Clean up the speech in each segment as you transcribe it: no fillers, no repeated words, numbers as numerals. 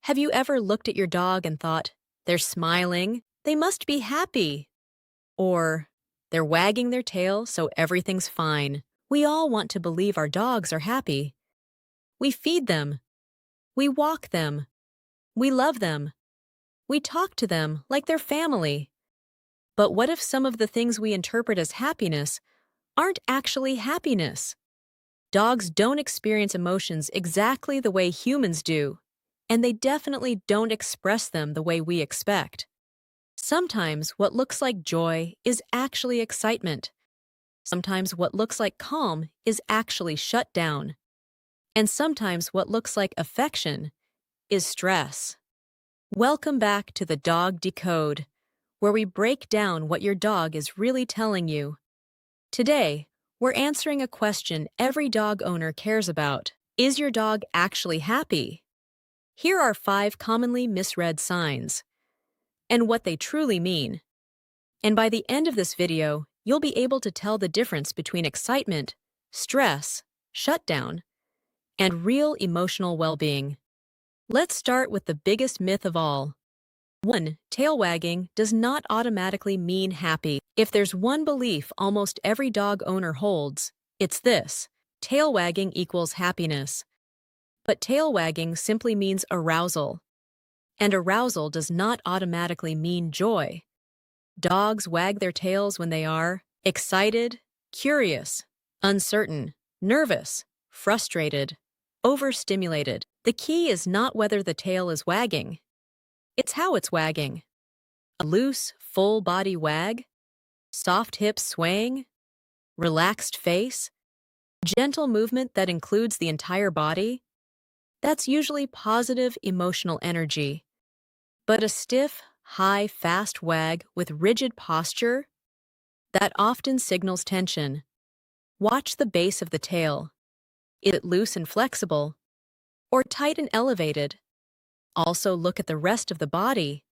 Have you ever looked at your dog and thought, they're smiling, they must be happy? Or, they're wagging their tail, so everything's fine. We all want to believe our dogs are happy. We feed them. We walk them. We love them. We talk to them like they're family. But what if some of the things we interpret as happiness aren't actually happiness? Dogs don't experience emotions exactly the way humans do, and they definitely don't express them the way we expect. Sometimes what looks like joy is actually excitement. Sometimes what looks like calm is actually shut down. And sometimes what looks like affection is stress. Welcome back to the Dog Decode, where we break down what your dog is really telling you. Today, we're answering a question every dog owner cares about. Is your dog actually happy? Here are 5 commonly misread signs and what they truly mean. And by the end of this video, you'll be able to tell the difference between excitement, stress, shutdown, and real emotional well-being. Let's start with the biggest myth of all. 1. Tail wagging does not automatically mean happy. If there's one belief almost every dog owner holds, it's this: tail wagging equals happiness. But tail wagging simply means arousal. And arousal does not automatically mean joy. Dogs wag their tails when they are excited, curious, uncertain, nervous, frustrated, overstimulated. The key is not whether the tail is wagging. It's how it's wagging. A loose, full-body wag, soft hips swaying, relaxed face, gentle movement that includes the entire body. That's usually positive emotional energy. But a stiff, high, fast wag with rigid posture, that often signals tension. Watch the base of the tail. Is it loose and flexible, or tight and elevated? Also look at the rest of the body.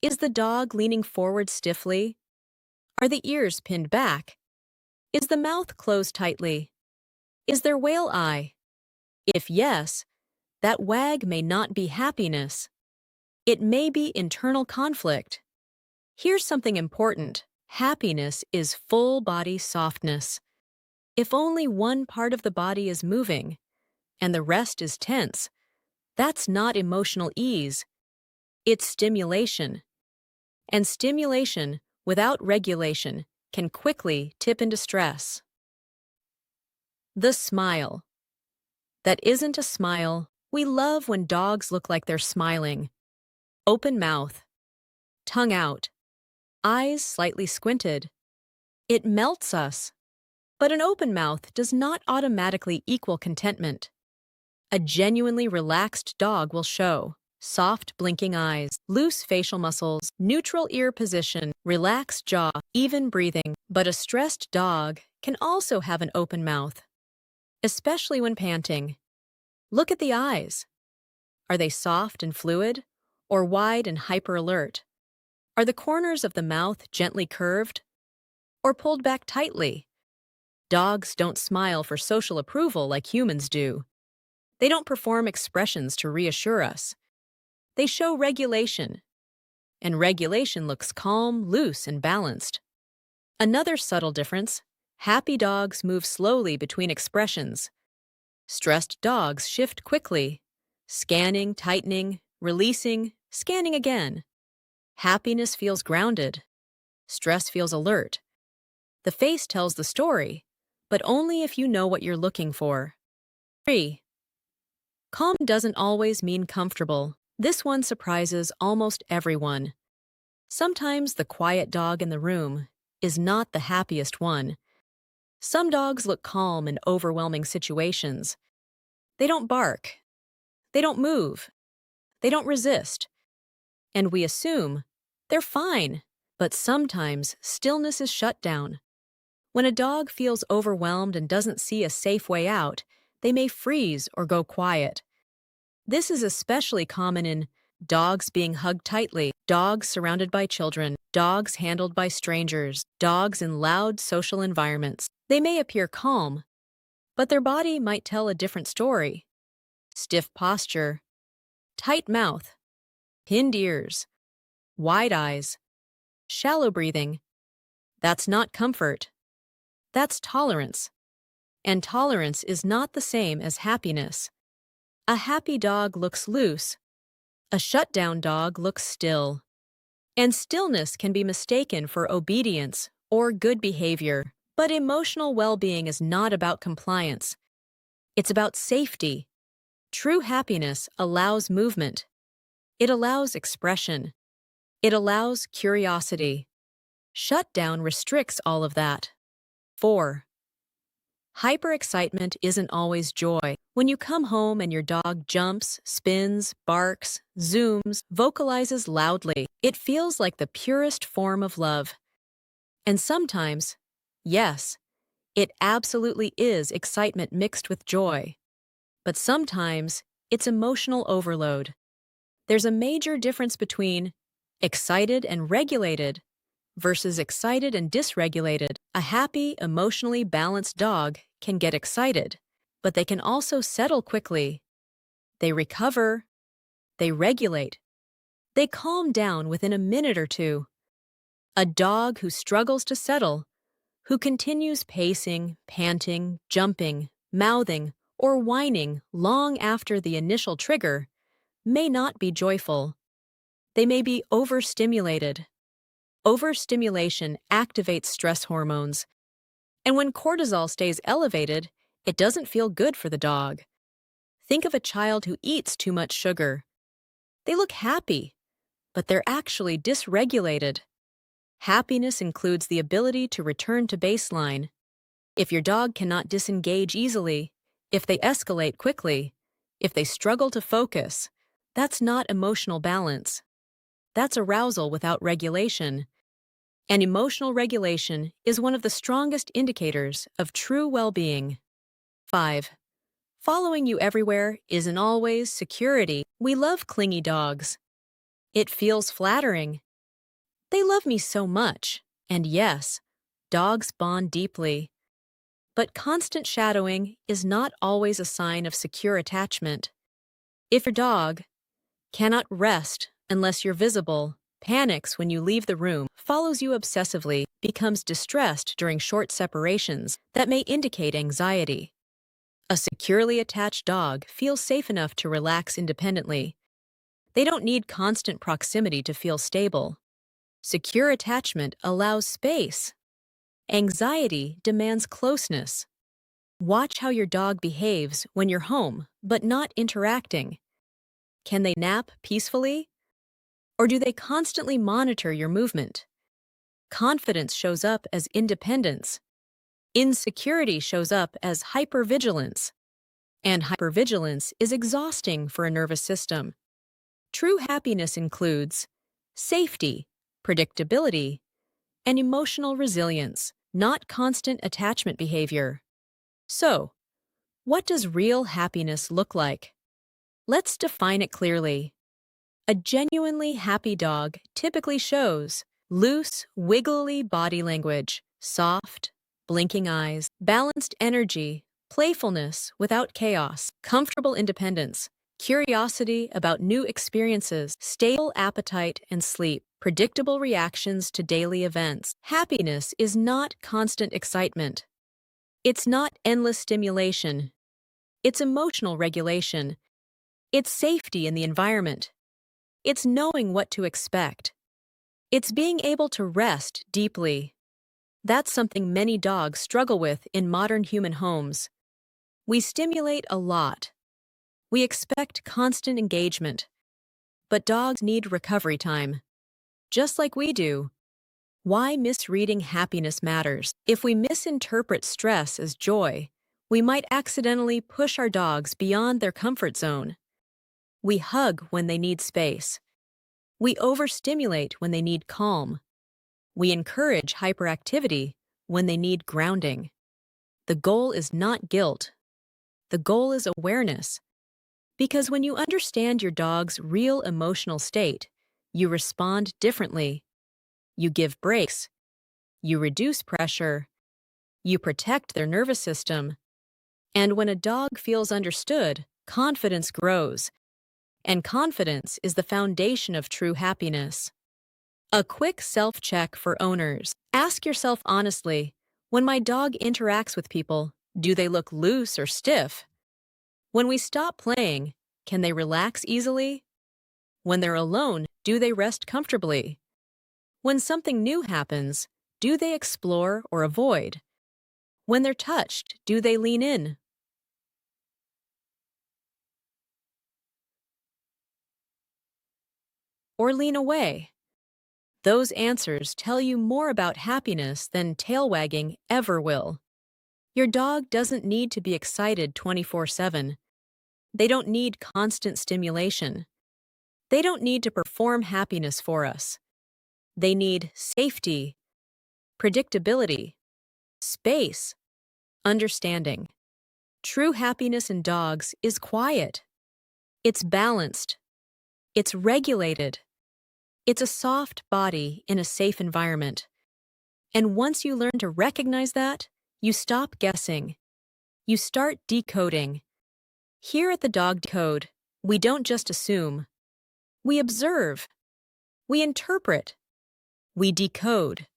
Is the dog leaning forward stiffly? Are the ears pinned back? Is the mouth closed tightly? Is there whale eye? If yes, that wag may not be happiness. It may be internal conflict. Here's something important. Happiness is full body softness. If only one part of the body is moving and the rest is tense, that's not emotional ease. It's stimulation. And stimulation without regulation can quickly tip into stress. The smile. That isn't a smile. We love when dogs look like they're smiling. Open mouth, tongue out, eyes slightly squinted. It melts us. But an open mouth does not automatically equal contentment. A genuinely relaxed dog will show soft blinking eyes, loose facial muscles, neutral ear position, relaxed jaw, even breathing. But a stressed dog can also have an open mouth, especially when panting. Look at the eyes. Are they soft and fluid, or wide and hyper-alert? Are the corners of the mouth gently curved, or pulled back tightly? Dogs don't smile for social approval like humans do. They don't perform expressions to reassure us. They show regulation, and regulation looks calm, loose, and balanced. Another subtle difference: happy dogs move slowly between expressions. Stressed dogs shift quickly, scanning, tightening, releasing, scanning again. Happiness feels grounded. Stress feels alert. The face tells the story, but only if you know what you're looking for. 3. Calm doesn't always mean comfortable. This one surprises almost everyone. Sometimes the quiet dog in the room is not the happiest one. Some dogs look calm in overwhelming situations. They don't bark. They don't move. They don't resist. And we assume they're fine. But sometimes stillness is shut down. When a dog feels overwhelmed and doesn't see a safe way out, they may freeze or go quiet. This is especially common in dogs being hugged tightly, dogs surrounded by children, dogs handled by strangers, dogs in loud social environments. They may appear calm, but their body might tell a different story. Stiff posture, tight mouth, pinned ears, wide eyes, shallow breathing. That's not comfort. That's tolerance. And tolerance is not the same as happiness. A happy dog looks loose. A shut-down dog looks still. And stillness can be mistaken for obedience or good behavior. But emotional well-being is not about compliance. It's about safety. True happiness allows movement. It allows expression. It allows curiosity. Shutdown restricts all of that. 4. Hyperexcitement isn't always joy. When you come home and your dog jumps, spins, barks, zooms, vocalizes loudly, it feels like the purest form of love. And sometimes, yes, it absolutely is excitement mixed with joy. But sometimes, it's emotional overload. There's a major difference between excited and regulated versus excited and dysregulated. A happy, emotionally balanced dog can get excited, but they can also settle quickly. They recover, they regulate, they calm down within a minute or two. A dog who struggles to settle, who continues pacing, panting, jumping, mouthing, or whining long after the initial trigger, may not be joyful. They may be overstimulated. Overstimulation activates stress hormones, and when cortisol stays elevated, it doesn't feel good for the dog. Think of a child who eats too much sugar. They look happy, but they're actually dysregulated. Happiness includes the ability to return to baseline. If your dog cannot disengage easily, if they escalate quickly, if they struggle to focus, that's not emotional balance. That's arousal without regulation. And emotional regulation is one of the strongest indicators of true well-being. 5. Following you everywhere isn't always security. We love clingy dogs. It feels flattering. They love me so much. And yes, dogs bond deeply. But constant shadowing is not always a sign of secure attachment. If your dog cannot rest unless you're visible, panics when you leave the room, follows you obsessively, becomes distressed during short separations that may indicate anxiety. A securely attached dog feels safe enough to relax independently. They don't need constant proximity to feel stable. Secure attachment allows space. Anxiety demands closeness. Watch how your dog behaves when you're home, but not interacting. Can they nap peacefully? Or do they constantly monitor your movement? Confidence shows up as independence. Insecurity shows up as hypervigilance. And hypervigilance is exhausting for a nervous system. True happiness includes safety, predictability, and emotional resilience, not constant attachment behavior. So, what does real happiness look like? Let's define it clearly. A genuinely happy dog typically shows loose, wiggly body language, soft, blinking eyes, balanced energy, playfulness without chaos, comfortable independence, curiosity about new experiences, stable appetite and sleep, predictable reactions to daily events. Happiness is not constant excitement. It's not endless stimulation. It's emotional regulation. It's safety in the environment. It's knowing what to expect. It's being able to rest deeply. That's something many dogs struggle with in modern human homes. We stimulate a lot. We expect constant engagement. But dogs need recovery time. Just like we do. Why misreading happiness matters. If we misinterpret stress as joy, we might accidentally push our dogs beyond their comfort zone. We hug when they need space. We overstimulate when they need calm. We encourage hyperactivity when they need grounding. The goal is not guilt. The goal is awareness. Because when you understand your dog's real emotional state, you respond differently. You give breaks. You reduce pressure. You protect their nervous system. And when a dog feels understood, confidence grows. And confidence is the foundation of true happiness. A quick self-check for owners. Ask yourself honestly, when my dog interacts with people, do they look loose or stiff? When we stop playing, can they relax easily? When they're alone, do they rest comfortably? When something new happens, do they explore or avoid? When they're touched, do they lean in? Or lean away? Those answers tell you more about happiness than tail wagging ever will. Your dog doesn't need to be excited 24/7. They don't need constant stimulation. They don't need to perform happiness for us. They need safety, predictability, space, understanding. True happiness in dogs is quiet. It's balanced. It's regulated. It's a soft body in a safe environment. And once you learn to recognize that, you stop guessing. You start decoding. Here at the Dog Decode, we don't just assume. We observe. We interpret. We decode.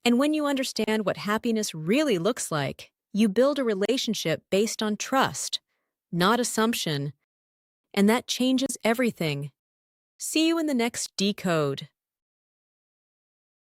And when you understand what happiness really looks like, you build a relationship based on trust, not assumption. And that changes everything. See you in the next Decode.